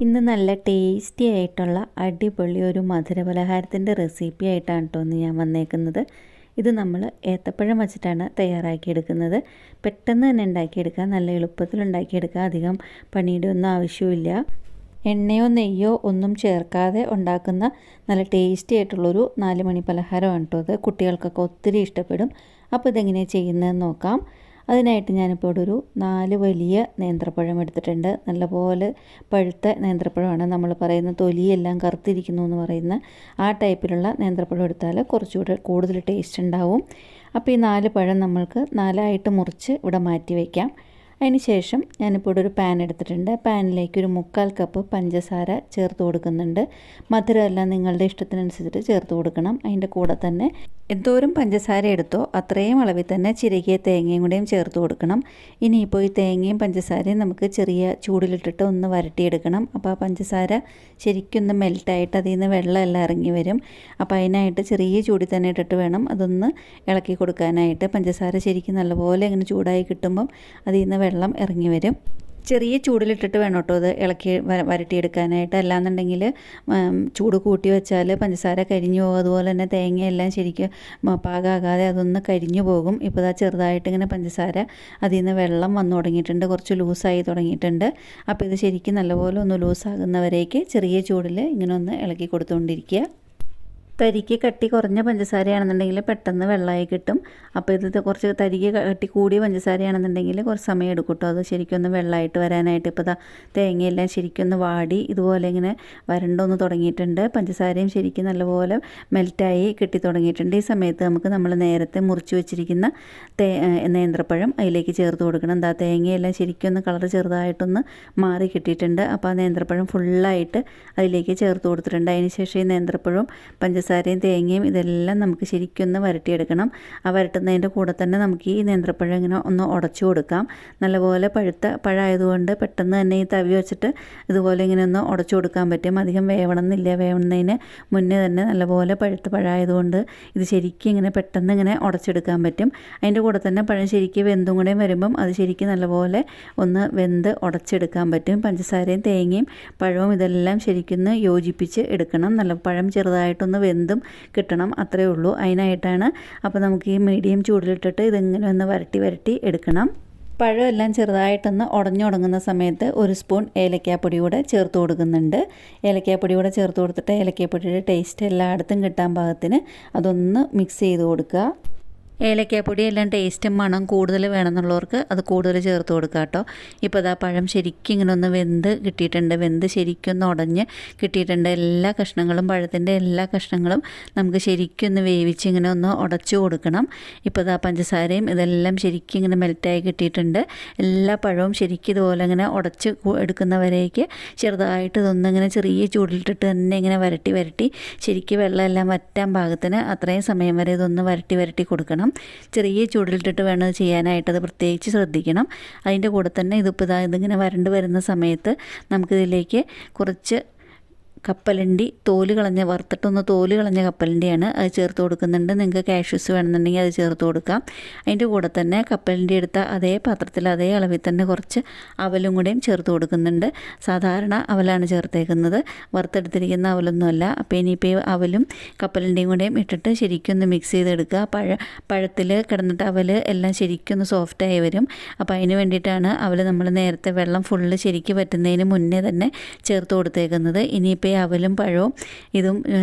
ഇന്ന് നല്ല ടേസ്റ്റി ആയിട്ടുള്ള അടിപൊളി ഒരു മധുരപലഹാരത്തിൻ്റെ റെസിപ്പി ആയിട്ടാണ് കേട്ടോ ഇന്ന് ഞാൻ വന്നേക്കുന്നത്. ഇത് നമ്മൾ ഏത്തപ്പഴം വച്ചിട്ടാണ് തയ്യാറാക്കിയെടുക്കുന്നത്. പെട്ടെന്ന് തന്നെ ഉണ്ടാക്കിയെടുക്കുക, നല്ല എളുപ്പത്തിൽ ഉണ്ടാക്കിയെടുക്കുക, അധികം പണിയുടെ ഒന്നും ആവശ്യമില്ല. എണ്ണയോ നെയ്യോ ഒന്നും ചേർക്കാതെ ഉണ്ടാക്കുന്ന നല്ല ടേസ്റ്റി ആയിട്ടുള്ളൊരു 4 മണി പലഹാരമാണ് കേട്ടോ ഇത്. കുട്ടികൾക്കൊക്കെ ഒത്തിരി ഇഷ്ടപ്പെടും. അപ്പോൾ ഇതെങ്ങനെയാണ് ചെയ്യുന്നതെന്ന് നോക്കാം. അതിനായിട്ട് ഞാനിപ്പോൾ ഇവിടെ ഒരു 4 വലിയ നേന്ത്രപ്പഴം എടുത്തിട്ടുണ്ട്. നല്ലപോലെ പഴുത്ത നേന്ത്രപ്പഴമാണ്. നമ്മൾ പറയുന്ന തൊലിയെല്ലാം കറുത്തിരിക്കുന്നു എന്ന് പറയുന്ന ആ ടൈപ്പിലുള്ള നേന്ത്രപ്പഴം എടുത്താൽ കുറച്ചുകൂടെ കൂടുതൽ ടേസ്റ്റ് ഉണ്ടാവും. അപ്പോൾ ഈ 4 പഴം നമ്മൾക്ക് 4ആയിട്ട് മുറിച്ച് ഇവിടെ മാറ്റി വയ്ക്കാം. അതിന് ശേഷം ഞാനിപ്പോൾ ഇവിടെ ഒരു പാൻ എടുത്തിട്ടുണ്ട്. പാനിലേക്ക് ഒരു 1/4 കപ്പ് പഞ്ചസാര ചേർത്ത് കൊടുക്കുന്നുണ്ട്. മധുരമെല്ലാം നിങ്ങളുടെ ഇഷ്ടത്തിനനുസരിച്ചിട്ട് ചേർത്ത് കൊടുക്കണം. അതിൻ്റെ കൂടെ തന്നെ എന്തോരം പഞ്ചസാര എടുത്തോ അത്രയും അളവിൽ തന്നെ ചിരകിയ തേങ്ങയും കൂടെയും ചേർത്ത് കൊടുക്കണം. ഇനിയിപ്പോൾ ഈ തേങ്ങയും പഞ്ചസാരയും നമുക്ക് ചെറിയ ചൂടിലിട്ടിട്ട് ഒന്ന് വരട്ടിയെടുക്കണം. അപ്പോൾ ആ പഞ്ചസാര ശരിക്കൊന്ന് മെൽറ്റായിട്ട് അതിൽ നിന്ന് വെള്ളമെല്ലാം ഇറങ്ങി വരും. അപ്പോൾ അതിനായിട്ട് ചെറിയ ചൂടിൽ തന്നെ ഇട്ടിട്ട് വേണം അതൊന്ന് ഇളക്കി കൊടുക്കാനായിട്ട്. പഞ്ചസാര ശരിക്കും നല്ലപോലെ ഇങ്ങനെ ചൂടായി കിട്ടുമ്പം അതിൽ നിന്ന് വെള്ളം ഇറങ്ങി വരും. ചെറിയ ചൂടിലിട്ടിട്ട് വേണം കേട്ടോ ഇത് ഇളക്കി വരട്ടിയെടുക്കാനായിട്ട്. അല്ലാന്നുണ്ടെങ്കിൽ ചൂട് കൂട്ടി വെച്ചാൽ പഞ്ചസാര കരിഞ്ഞു പോകും. അതുപോലെ തന്നെ തേങ്ങയെല്ലാം ശരിക്കും പാകമാകാതെ അതൊന്ന് കരിഞ്ഞു പോകും. ഇപ്പോൾ ഇതാ ചെറുതായിട്ട് ഇങ്ങനെ പഞ്ചസാര അതിൽ നിന്ന് വെള്ളം വന്നു തുടങ്ങിയിട്ടുണ്ട്, കുറച്ച് ലൂസായി തുടങ്ങിയിട്ടുണ്ട്. അപ്പോൾ ഇത് ശരിക്കും നല്ലപോലെ ഒന്ന് ലൂസാകുന്നവരേക്ക് ചെറിയ ചൂടിൽ ഇങ്ങനെ ഒന്ന് ഇളക്കി കൊടുത്തുകൊണ്ടിരിക്കുക. തരിക്ക് കട്ടി കുറഞ്ഞ പഞ്ചസാരയാണെന്നുണ്ടെങ്കിൽ പെട്ടെന്ന് വെള്ളമായി കിട്ടും. അപ്പോൾ ഇത് കുറച്ച് തരിക്ക് കട്ടി കൂടിയ പഞ്ചസാരയാണെന്നുണ്ടെങ്കിൽ കുറച്ച് സമയം എടുക്കും കേട്ടോ അത് ശരിക്കൊന്ന് വെള്ളമായിട്ട് വരാനായിട്ട്. ഇപ്പോൾ തേങ്ങയെല്ലാം ശരിക്കൊന്ന് വാടി ഇതുപോലെ ഇങ്ങനെ വരണ്ടൊന്ന് തുടങ്ങിയിട്ടുണ്ട്. പഞ്ചസാരയും ശരിക്കും നല്ലപോലെ മെൽറ്റായി കിട്ടി തുടങ്ങിയിട്ടുണ്ട്. ഈ സമയത്ത് നമുക്ക് നമ്മൾ നേരത്തെ മുറിച്ച് വെച്ചിരിക്കുന്ന നേന്ത്രപ്പഴം അതിലേക്ക് ചേർത്ത് കൊടുക്കണം. തേങ്ങയെല്ലാം ശരിക്കൊന്ന് കളർ ചെറുതായിട്ടൊന്ന് മാറി കിട്ടിയിട്ടുണ്ട്. അപ്പോൾ ആ നേന്ത്രപ്പഴം ഫുള്ളായിട്ട് അതിലേക്ക് ചേർത്ത് കൊടുത്തിട്ടുണ്ട്. അതിന് ശേഷം ഈ നേന്ത്രപ്പഴവും പഞ്ചസാരയും തേങ്ങയും ഇതെല്ലാം നമുക്ക് ശരിക്കൊന്ന് വരട്ടിയെടുക്കണം. ആ വരട്ടുന്നതിൻ്റെ കൂടെ തന്നെ നമുക്ക് ഈ നേന്ത്രപ്പഴം ഇങ്ങനെ ഒന്ന് ഉടച്ചു കൊടുക്കാം. നല്ലപോലെ പഴുത്ത പഴമായതുകൊണ്ട് പെട്ടെന്ന് തന്നെ ഈ തവി വെച്ചിട്ട് ഇതുപോലെ ഇങ്ങനെ ഒന്ന് ഉടച്ചു കൊടുക്കാൻ പറ്റും. അധികം വേവണമെന്നില്ല. വേവുന്നതിന് മുന്നേ തന്നെ നല്ലപോലെ പഴുത്ത പഴമായതുകൊണ്ട് ഇത് ശരിക്കും ഇങ്ങനെ പെട്ടെന്ന് ഇങ്ങനെ ഉടച്ചെടുക്കാൻ പറ്റും. അതിൻ്റെ കൂടെ തന്നെ പഴം ശരിക്കും വെന്തും കൂടെ വരുമ്പം അത് ശരിക്കും നല്ലപോലെ ഒന്ന് വെന്ത് ഉടച്ചെടുക്കാൻ പറ്റും. പഞ്ചസാരയും തേങ്ങയും പഴവും ഇതെല്ലാം ശരിക്കും യോജിപ്പിച്ച് എടുക്കണം. നല്ല പഴം ചെറുതായിട്ടൊന്ന് വെന്തും കിട്ടണം, അത്രയേ ഉള്ളൂ. അതിനായിട്ടാണ്. അപ്പോൾ നമുക്ക് ഈ മീഡിയം ചൂടിലിട്ടിട്ട് ഇതിങ്ങനെ ഒന്ന് വരട്ടി എടുക്കണം. പഴമെല്ലാം ചെറുതായിട്ടൊന്ന് ഉടഞ്ഞുടങ്ങുന്ന സമയത്ത് 1 സ്പൂൺ ഏലക്കാപ്പൊടി കൂടെ ചേർത്ത് കൊടുക്കുന്നുണ്ട്. ഏലക്കാപ്പൊടി കൂടെ ചേർത്ത് കൊടുത്തിട്ട് ഏലക്കാപ്പൊടിയുടെ ടേസ്റ്റ് എല്ലായിടത്തും കിട്ടാൻ പാകത്തിന് അതൊന്ന് മിക്സ് ചെയ്ത് കൊടുക്കുക. ഏലക്കാപ്പൊടി എല്ലാം ടേസ്റ്റും മണം കൂടുതൽ വേണമെന്നുള്ളവർക്ക് അത് കൂടുതൽ ചേർത്ത് കൊടുക്കുക കേട്ടോ. ഇപ്പോൾ അതാ പഴം ശരിക്കും ഇങ്ങനെ ഒന്ന് വെന്ത് കിട്ടിയിട്ടുണ്ട്. വെന്ത് ശരിക്കും ഒന്ന് ഉടഞ്ഞ് കിട്ടിയിട്ടുണ്ട്. എല്ലാ കഷ്ണങ്ങളും പഴത്തിൻ്റെ എല്ലാ കഷ്ണങ്ങളും നമുക്ക് ശരിക്കും ഒന്ന് വേവിച്ച് ഇങ്ങനെ ഒന്ന് ഉടച്ചു കൊടുക്കണം. ഇപ്പോൾ അതാ പഞ്ചസാരയും ഇതെല്ലാം ശരിക്കും ഇങ്ങനെ മെൽറ്റായി കിട്ടിയിട്ടുണ്ട്. എല്ലാ പഴവും ശരിക്കും ഇതുപോലെ ഇങ്ങനെ ഉടച്ച് എടുക്കുന്നവരേക്ക് ചെറുതായിട്ട് ഇതൊന്നിങ്ങനെ ചെറിയ ചൂടിലിട്ടിട്ട് തന്നെ ഇങ്ങനെ വരട്ടി ശരിക്കും വെള്ളമെല്ലാം വറ്റാൻ പാകത്തിന് അത്രയും സമയം വരെ ഇതൊന്ന് വരട്ടി കൊടുക്കണം. ചെറിയ ചൂടിലിട്ടിട്ട് വേണം ചെയ്യാനായിട്ട്, അത് പ്രത്യേകിച്ച് ശ്രദ്ധിക്കണം. അതിൻ്റെ കൂടെ തന്നെ ഇതിങ്ങനെ വരണ്ട് വരുന്ന സമയത്ത് നമുക്കിതിലേക്ക് കുറച്ച് കപ്പലണ്ടി വറുത്തിട്ടൊന്ന് തോല് കളഞ്ഞ കപ്പലണ്ടിയാണ് അത് ചേർത്ത് കൊടുക്കുന്നുണ്ട്. നിങ്ങൾക്ക് കാഷ്യൂസ് വേണമെന്നുണ്ടെങ്കിൽ അത് ചേർത്ത് കൊടുക്കാം. അതിൻ്റെ കൂടെ തന്നെ കപ്പലണ്ടി എടുത്ത അതേ പാത്രത്തിൽ അതേ അളവിൽ തന്നെ കുറച്ച് അവലും കൂടെയും ചേർത്ത് കൊടുക്കുന്നുണ്ട്. സാധാരണ അവലാണ് ചേർത്തേക്കുന്നത്, വറുത്തെടുത്തിരിക്കുന്ന അവലൊന്നുമല്ല. അപ്പോൾ ഇനിയിപ്പോൾ ഈ അവലും കപ്പലണ്ടിയും കൂടെയും ഇട്ടിട്ട് ശരിക്കൊന്ന് മിക്സ് ചെയ്തെടുക്കുക. പഴത്തിൽ കിടന്നിട്ട് അവൽ എല്ലാം ശരിക്കൊന്ന് സോഫ്റ്റായി വരും. അപ്പോൾ അതിന് വേണ്ടിയിട്ടാണ് അവൽ നമ്മൾ നേരത്തെ വെള്ളം ഫുള്ള് ശരിക്ക് പറ്റുന്നതിന് മുന്നേ തന്നെ ചേർത്ത് കൊടുത്തേക്കുന്നത്. ഇനിയിപ്പോൾ അവലും പഴവും ഇതും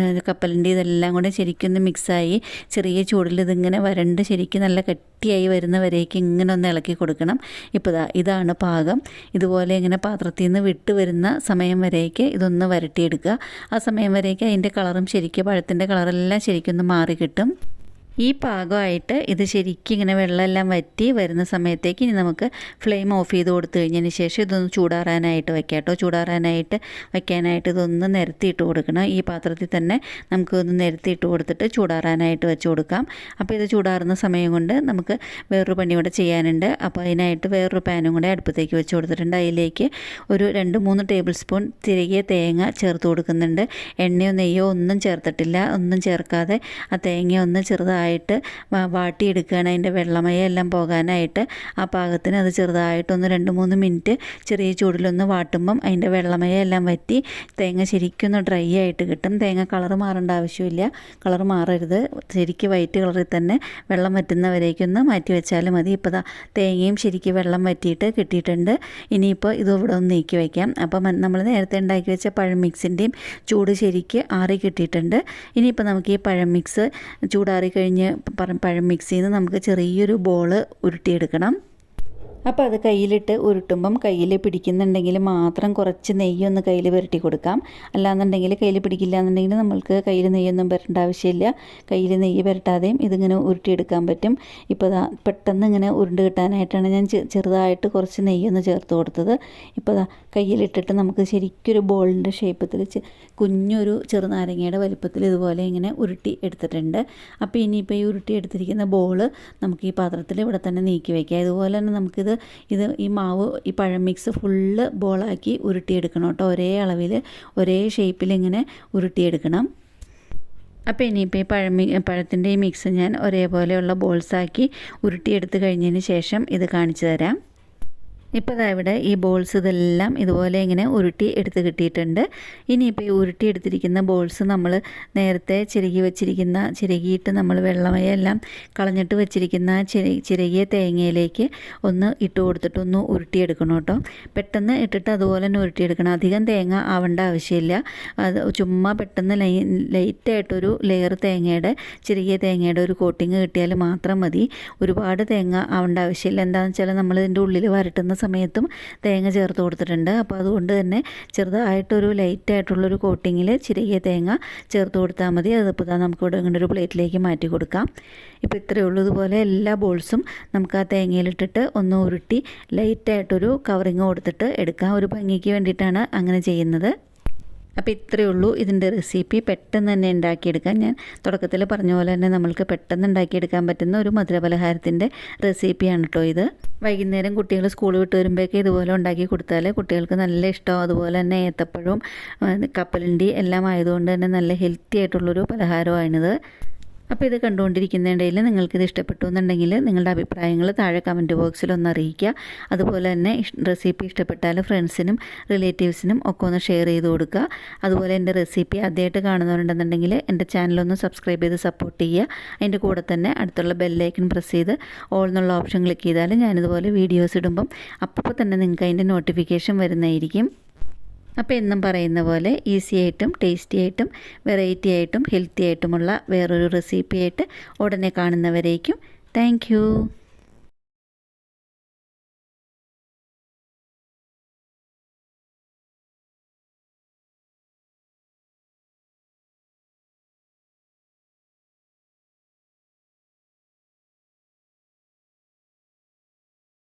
കപ്പലിൻ്റെ ഇതെല്ലാം കൂടെ ശരിക്കൊന്ന് മിക്സായി ചെറിയ ചൂടിൽ ഇതിങ്ങനെ വരണ്ട് ശരിക്കും നല്ല കട്ടിയായി വരുന്നവരേക്ക് ഇങ്ങനെ ഒന്ന് ഇളക്കി കൊടുക്കണം. ഇപ്പോൾ ഇതാണ് പാകം. ഇതുപോലെ ഇങ്ങനെ പാത്രത്തിൽ നിന്ന് വിട്ട് വരുന്ന സമയം വരേക്ക് ഇതൊന്ന് വരട്ടിയെടുക്കുക. ആ സമയം വരേക്ക് അതിൻ്റെ കളറും ശരിക്കും പഴത്തിൻ്റെ കളറെല്ലാം ശരിക്കൊന്ന് മാറി കിട്ടും. ഈ പാകമായിട്ട് ഇത് ശരിക്കും ഇങ്ങനെ വെള്ളമെല്ലാം വറ്റി വരുന്ന സമയത്തേക്ക് ഇനി നമുക്ക് ഫ്ലെയിം ഓഫ് ചെയ്ത് കൊടുത്തു കഴിഞ്ഞതിന് ശേഷം ഇതൊന്ന് ചൂടാറാനായിട്ട് വെക്കാം കേട്ടോ. വയ്ക്കാനായിട്ട് ഇതൊന്ന് നിരത്തിയിട്ട് കൊടുക്കണം. ഈ പാത്രത്തിൽ തന്നെ നമുക്കൊന്ന് നിരത്തിയിട്ട് കൊടുത്തിട്ട് ചൂടാറാനായിട്ട് വെച്ച് കൊടുക്കാം. അപ്പോൾ ഇത് ചൂടാറുന്ന സമയം കൊണ്ട് നമുക്ക് വേറൊരു പണി കൂടെ ചെയ്യാനുണ്ട്. അപ്പോൾ അതിനായിട്ട് വേറൊരു പാനും കൂടെ അടുപ്പത്തേക്ക് വെച്ച് കൊടുത്തിട്ടുണ്ട്. അതിലേക്ക് ഒരു 2-3 ടേബിൾ സ്പൂൺ തിരികെ തേങ്ങ ചേർത്ത് കൊടുക്കുന്നുണ്ട്. എണ്ണയോ നെയ്യോ ഒന്നും ചേർത്തിട്ടില്ല, ഒന്നും ചേർക്കാതെ ആ തേങ്ങ ഒന്ന് ചെറുതായി ചെറുതായിട്ട് വാട്ടിയെടുക്കുകയാണ് അതിൻ്റെ വെള്ളമയം എല്ലാം പോകാനായിട്ട്. ആ പാകത്തിന് അത് ചെറുതായിട്ടൊന്ന് 2-3 മിനിറ്റ് ചെറിയ ചൂടിലൊന്ന് വാട്ടുമ്പം അതിൻ്റെ വെള്ളമയം എല്ലാം വറ്റി തേങ്ങ ശരിക്കൊന്ന് ഡ്രൈ ആയിട്ട് കിട്ടും. തേങ്ങ കളർ മാറേണ്ട ആവശ്യമില്ല, കളർ മാറരുത്, ശരിക്കും വൈറ്റ് കളറിൽ തന്നെ വെള്ളം വറ്റുന്നവരേക്കൊന്ന് മാറ്റി വെച്ചാൽ മതി. ഇപ്പോൾ തേങ്ങയും ശരിക്കും വെള്ളം വറ്റിയിട്ട് കിട്ടിയിട്ടുണ്ട്. ഇനിയിപ്പോൾ ഇത് ഇവിടെ ഒന്ന് നീക്കി വയ്ക്കാം. അപ്പം നമ്മൾ നേരത്തെ ഉണ്ടാക്കി വെച്ച പഴം മിക്സിൻ്റെയും ചൂട് ശരിക്ക് ആറി കിട്ടിയിട്ടുണ്ട്. ഇനിയിപ്പോൾ നമുക്ക് ഈ പഴം മിക്സ് ചൂടാറി കഴിഞ്ഞ് പഴം മിക്സിൽ നിന്ന് നമുക്ക് ചെറിയൊരു ബോൾ ഉരുട്ടിയെടുക്കണം. അപ്പോൾ അത് കയ്യിലിട്ട് ഉരുട്ടുമ്പം കയ്യിൽ പിടിക്കുന്നുണ്ടെങ്കിൽ മാത്രം കുറച്ച് നെയ്യൊന്ന് കയ്യിൽ പുരട്ടി കൊടുക്കാം. അല്ലാന്നുണ്ടെങ്കിൽ കയ്യിൽ പിടിക്കില്ല എന്നുണ്ടെങ്കിൽ നമ്മൾക്ക് കയ്യിൽ നെയ്യൊന്നും പുരട്ടേണ്ട ആവശ്യമില്ല. കയ്യിൽ നെയ്യ് പുരട്ടാതെയും ഇതിങ്ങനെ ഉരുട്ടിയെടുക്കാൻ പറ്റും. ഇപ്പോൾ പെട്ടെന്ന് ഇങ്ങനെ ഉരുണ്ട് കിട്ടാനായിട്ടാണ് ഞാൻ ചെറുതായിട്ട് കുറച്ച് നെയ്യൊന്ന് ചേർത്ത് കൊടുത്തത്. ഇപ്പോൾ കയ്യിലിട്ടിട്ട് നമുക്ക് ശരിക്കൊരു ബോളിൻ്റെ ഷേപ്പത്തിൽ കുഞ്ഞൊരു ചെറുനാരങ്ങയുടെ വലിപ്പത്തിൽ ഇതുപോലെ ഇങ്ങനെ ഉരുട്ടി എടുത്തിട്ടുണ്ട്. അപ്പോൾ ഇനിയിപ്പോൾ ഈ ഉരുട്ടി എടുത്തിരിക്കുന്ന ബോള് നമുക്ക് ഈ പാത്രത്തിൽ ഇവിടെ തന്നെ നീക്കി വയ്ക്കാം. ഇതുപോലെ തന്നെ നമുക്കിത് ഈ മാവ് ഈ പഴം മിക്സ് ഫുള്ള് ബോളാക്കി ഉരുട്ടിയെടുക്കണം കേട്ടോ. ഒരേ അളവിൽ ഒരേ ഷേപ്പിൽ ഇങ്ങനെ ഉരുട്ടിയെടുക്കണം. അപ്പോൾ ഇനിയിപ്പോൾ ഈ പഴത്തിൻ്റെ ഈ മിക്സ് ഞാൻ ഒരേപോലെയുള്ള ബോൾസാക്കി ഉരുട്ടിയെടുത്ത് കഴിഞ്ഞതിന് ശേഷം ഇത് കാണിച്ചു തരാം. ഇപ്പോൾ ഇവിടെ ഈ ബോൾസ് ഇതെല്ലാം ഇതുപോലെ ഇങ്ങനെ ഉരുട്ടി എടുത്ത് കിട്ടിയിട്ടുണ്ട്. ഇനിയിപ്പോൾ ഈ ഉരുട്ടി എടുത്തിരിക്കുന്ന ബോൾസ് നമ്മൾ നേരത്തെ ചിരകിയിട്ട് നമ്മൾ വെള്ളമയെല്ലാം കളഞ്ഞിട്ട് വെച്ചിരിക്കുന്ന ചിരകിയ തേങ്ങയിലേക്ക് ഒന്ന് ഇട്ട് കൊടുത്തിട്ട് ഒന്ന് ഉരുട്ടിയെടുക്കണം കേട്ടോ. പെട്ടെന്ന് ഇട്ടിട്ട് അതുപോലെ തന്നെ ഉരുട്ടിയെടുക്കണം. അധികം തേങ്ങ ആവേണ്ട ആവശ്യമില്ല. അത് ചുമ്മാ പെട്ടെന്ന് ലൈറ്റായിട്ടൊരു ലെയർ ചിരകിയ തേങ്ങയുടെ ഒരു കോട്ടിങ് കിട്ടിയാൽ മാത്രം മതി. ഒരുപാട് തേങ്ങ ആവേണ്ട ആവശ്യമില്ല. എന്താണെന്ന് വെച്ചാൽ നമ്മളിതിൻ്റെ ഉള്ളിൽ വരട്ടുന്ന സമയത്തും തേങ്ങ ചേർത്ത് കൊടുത്തിട്ടുണ്ട്. അപ്പോൾ അതുകൊണ്ട് തന്നെ ചെറുതായിട്ടൊരു ലൈറ്റായിട്ടുള്ളൊരു കോട്ടിങ്ങിൽ ചിരകിയ തേങ്ങ ചേർത്ത് കൊടുത്താൽ മതി. അതിപ്പോൾ നമുക്കിവിടെ ഇങ്ങനെ ഒരു പ്ലേറ്റിലേക്ക് മാറ്റി കൊടുക്കാം. ഇപ്പോൾ ഇത്രയേ ഉള്ളൂ. ഇതുപോലെ എല്ലാ ബോൾസും നമുക്ക് ആ തേങ്ങയിലിട്ടിട്ട് ഒന്ന് ഉരുട്ടി ലൈറ്റായിട്ടൊരു കവറിങ് കൊടുത്തിട്ട് എടുക്കാം. ഒരു ഭംഗിക്ക് വേണ്ടിയിട്ടാണ് അങ്ങനെ ചെയ്യുന്നത്. അപ്പോൾ ഇത്രയേ ഉള്ളൂ ഇതിൻ്റെ റെസിപ്പി. പെട്ടെന്ന് തന്നെ ഉണ്ടാക്കിയെടുക്കാൻ, ഞാൻ തുടക്കത്തിൽ പറഞ്ഞ പോലെ തന്നെ നമ്മൾക്ക് പെട്ടെന്ന് ഉണ്ടാക്കിയെടുക്കാൻ പറ്റുന്ന ഒരു മധുരപലഹാരത്തിൻ്റെ റെസിപ്പിയാണ് കേട്ടോ ഇത്. വൈകുന്നേരം കുട്ടികൾ സ്കൂൾ വിട്ട് വരുമ്പോഴേക്ക് ഇതുപോലെ ഉണ്ടാക്കി കൊടുത്താൽ കുട്ടികൾക്ക് നല്ല ഇഷ്ടമാവും. അതുപോലെ തന്നെ ഏത്തപ്പഴവും കപ്പലണ്ടി എല്ലാം ആയതുകൊണ്ട് തന്നെ നല്ല ഹെൽത്തി ആയിട്ടുള്ളൊരു പലഹാരമാണിത്. അപ്പോൾ ഇത് കണ്ടുകൊണ്ടിരിക്കുന്നതിനിടയിൽ നിങ്ങൾക്കിത് ഇഷ്ടപ്പെട്ടു എന്നുണ്ടെങ്കിൽ നിങ്ങളുടെ അഭിപ്രായങ്ങൾ താഴെ കമൻറ്റ് ബോക്സിൽ ഒന്ന് അറിയിക്കുക. അതുപോലെ തന്നെ റെസിപ്പി ഇഷ്ടപ്പെട്ടാൽ ഫ്രണ്ട്സിനും റിലേറ്റീവ്സിനും ഒക്കെ ഒന്ന് ഷെയർ ചെയ്ത് കൊടുക്കുക. അതുപോലെ എൻ്റെ റെസിപ്പി ആദ്യമായിട്ട് കാണുന്നവരുണ്ടെന്നുണ്ടെങ്കിൽ എൻ്റെ ചാനലൊന്ന് സബ്സ്ക്രൈബ് ചെയ്ത് സപ്പോർട്ട് ചെയ്യുക. അതിൻ്റെ കൂടെ തന്നെ അടുത്തുള്ള ബെല്ലൈക്കൺ പ്രസ് ചെയ്ത് ഓൾ എന്നുള്ള ഓപ്ഷൻ ക്ലിക്ക് ചെയ്താൽ ഞാനിതുപോലെ വീഡിയോസ് ഇടുമ്പം അപ്പോൾ തന്നെ നിങ്ങൾക്ക് അതിൻ്റെ നോട്ടിഫിക്കേഷൻ വരുന്നതായിരിക്കും. അപ്പോൾ എന്നും പറയുന്ന പോലെ ഈസി ആയിട്ടും ടേസ്റ്റി ആയിട്ടും വെറൈറ്റി ആയിട്ടും ഹെൽത്തി ആയിട്ടുമുള്ള വേറൊരു റെസിപ്പി ആയിട്ട് ഉടനെ കാണുന്നവരേക്കും താങ്ക് യു.